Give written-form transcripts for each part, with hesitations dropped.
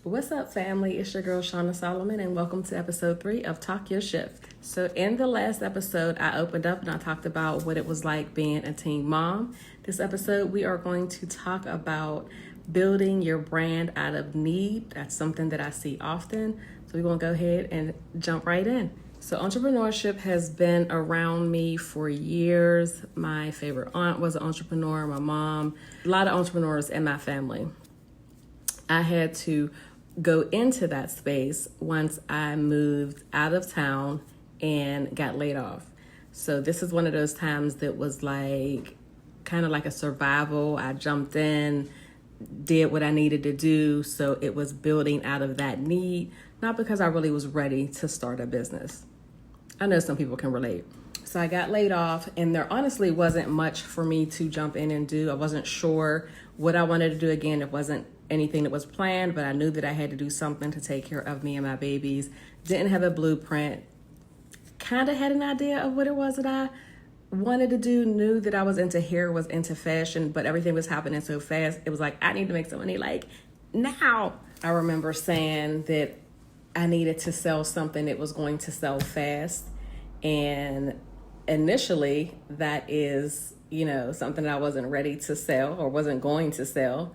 What's up, family? It's your girl, Shauna Solomon, and welcome to episode 3 of Talk Your Shift. So in the last episode, I opened up and I talked about what it was like being a teen mom. This episode, we are going to talk about building your brand out of need. That's something that I see often. So we're going to go ahead and jump right in. So entrepreneurship has been around me for years. My favorite aunt was an entrepreneur, my mom, a lot of entrepreneurs in my family. I had to go into that space once I moved out of town and got laid off. So this is one of those times that was like kind of like a survival. I jumped in, did what I needed to do. So it was building out of that need, not because I really was ready to start a business. I know some people can relate. So I got laid off, and there honestly wasn't much for me to jump in and do. I wasn't sure what I wanted to do again. It wasn't anything that was planned, but I knew that I had to do something to take care of me and my babies. Didn't have a blueprint. Kind of had an idea of what it was that I wanted to do. Knew that I was into hair, was into fashion, but everything was happening so fast. It was like, I need to make some money like now. I remember saying that I needed to sell something that was going to sell fast. And initially that is, something that I wasn't ready to sell or wasn't going to sell.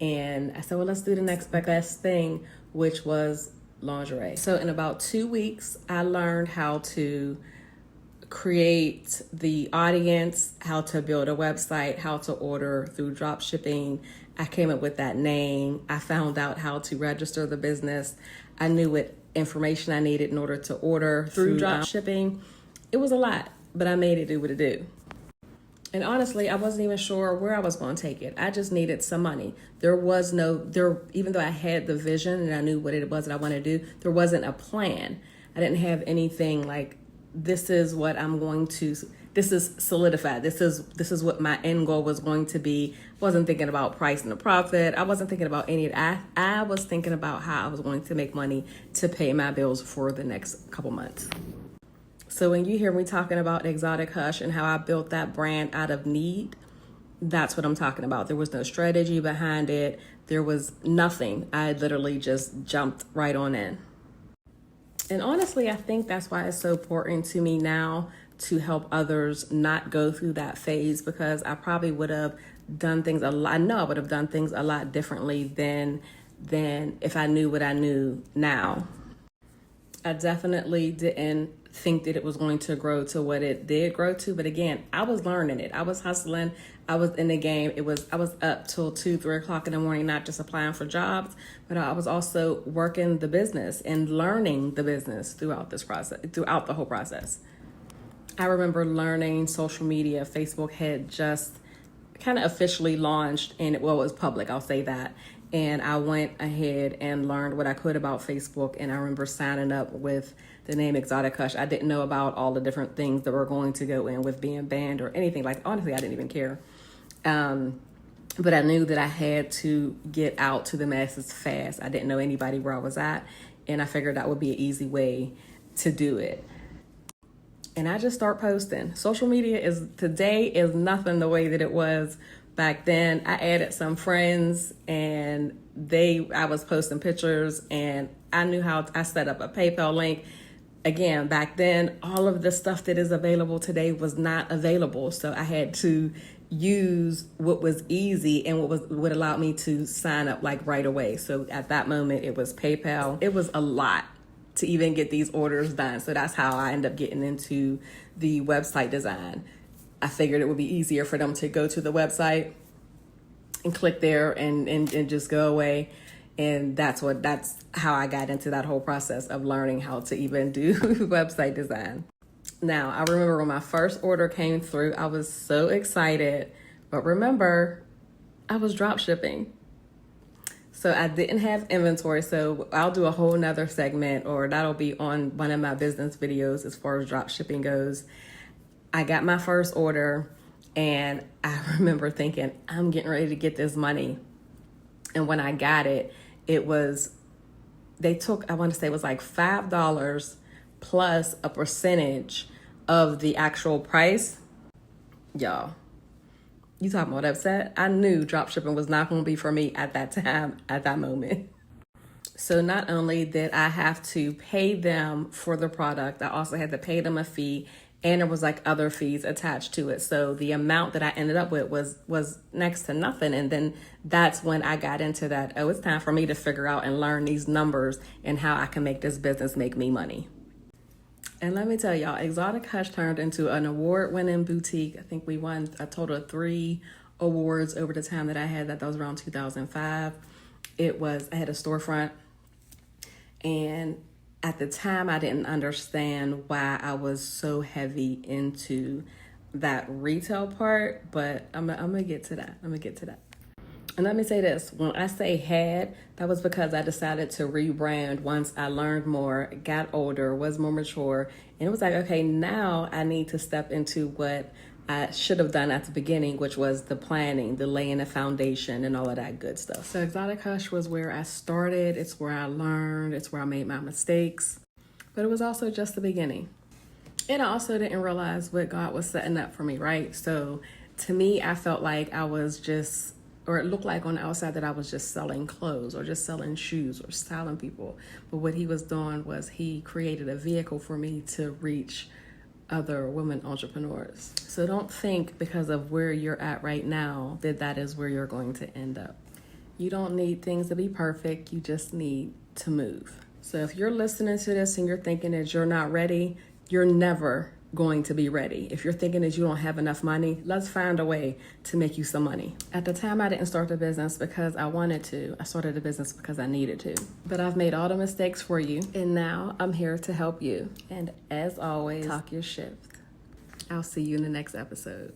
And I said, well, let's do the next best thing, which was lingerie. So in about 2 weeks, I learned how to create the audience, how to build a website, how to order through drop shipping. I came up with that name. I found out how to register the business. I knew what information I needed in order to order through drop shipping. It was a lot, but I made it do what it do. And honestly, I wasn't even sure where I was going to take it. I just needed some money. Even though I had the vision and I knew what it was that I wanted to do, there wasn't a plan. I didn't have anything like, this is what I'm going to, this is solidified. This is what my end goal was going to be. I wasn't thinking about price and the profit. I wasn't thinking about any of that. I was thinking about how I was going to make money to pay my bills for the next couple months. So when you hear me talking about Exotic Hush and how I built that brand out of need, that's what I'm talking about. There was no strategy behind it. There was nothing. I literally just jumped right on in. And honestly, I think that's why it's so important to me now to help others not go through that phase, because I probably would have done things a lot. I know I would have done things a lot differently than if I knew what I knew now. I definitely didn't think that it was going to grow to what it did grow to. But again, I was learning it. I was hustling. I was in the game. I was up till 2-3 o'clock in the morning, not just applying for jobs, but I was also working the business and learning the business throughout the whole process. I remember learning social media. Facebook had just kind of officially launched, and it was public, I'll say that. And I went ahead and learned what I could about Facebook. And I remember signing up with the name Exotic Hush. I didn't know about all the different things that were going to go in with being banned or anything. Like, honestly, I didn't even care. But I knew that I had to get out to the masses fast. I didn't know anybody where I was at. And I figured that would be an easy way to do it. And I just start posting. Social media today is nothing the way that it was back then. I added some friends and I was posting pictures, and I knew how I set up a PayPal link. Again, back then, all of the stuff that is available today was not available. So I had to use what was easy and what allowed me to sign up like right away. So at that moment, it was PayPal. It was a lot to even get these orders done. So that's how I ended up getting into the website design. I figured it would be easier for them to go to the website and click there and just go away. And that's how I got into that whole process of learning how to even do website design. Now, I remember when my first order came through, I was so excited. But remember, I was drop shipping. So I didn't have inventory. So I'll do a whole nother segment, or that'll be on one of my business videos as far as drop shipping goes. I got my first order, and I remember thinking, I'm getting ready to get this money. And when I got it, they took, I want to say it was like $5 plus a percentage of the actual price. Y'all, you talking about upset? I knew drop shipping was not going to be for me at that time, at that moment. So not only did I have to pay them for the product, I also had to pay them a fee, and there was like other fees attached to it. So the amount that I ended up with was next to nothing. And then that's when I got into that, oh, it's time for me to figure out and learn these numbers and how I can make this business make me money. And let me tell y'all, Exotic Hush turned into an award-winning boutique. I think we won a total of 3 awards over the time that I had that. That was around 2005. I had a storefront, and at the time I didn't understand why I was so heavy into that retail part, but I'm gonna get to that. And let me say this, when I say had, that was because I decided to rebrand once I learned more, got older, was more mature, and it was like, okay, now I need to step into what I should have done at the beginning, which was the planning, the laying the foundation, and all of that good stuff. So Exotic Hush was where I started. It's where I learned. It's where I made my mistakes. But it was also just the beginning. And I also didn't realize what God was setting up for me, right? So to me, I felt like I was just, or it looked like on the outside that I was just selling clothes or just selling shoes or styling people. But what he was doing was he created a vehicle for me to reach other women entrepreneurs. So don't think because of where you're at right now that is where you're going to end up. You don't need things to be perfect. You just need to move. So if you're listening to this and you're thinking that you're not ready, you're never going to be ready. If you're thinking that you don't have enough money, let's find a way to make you some money. At the time, I didn't start the business because I wanted to. I started the business because I needed to. But I've made all the mistakes for you, and now I'm here to help you. And as always, talk your shift. I'll see you in the next episode.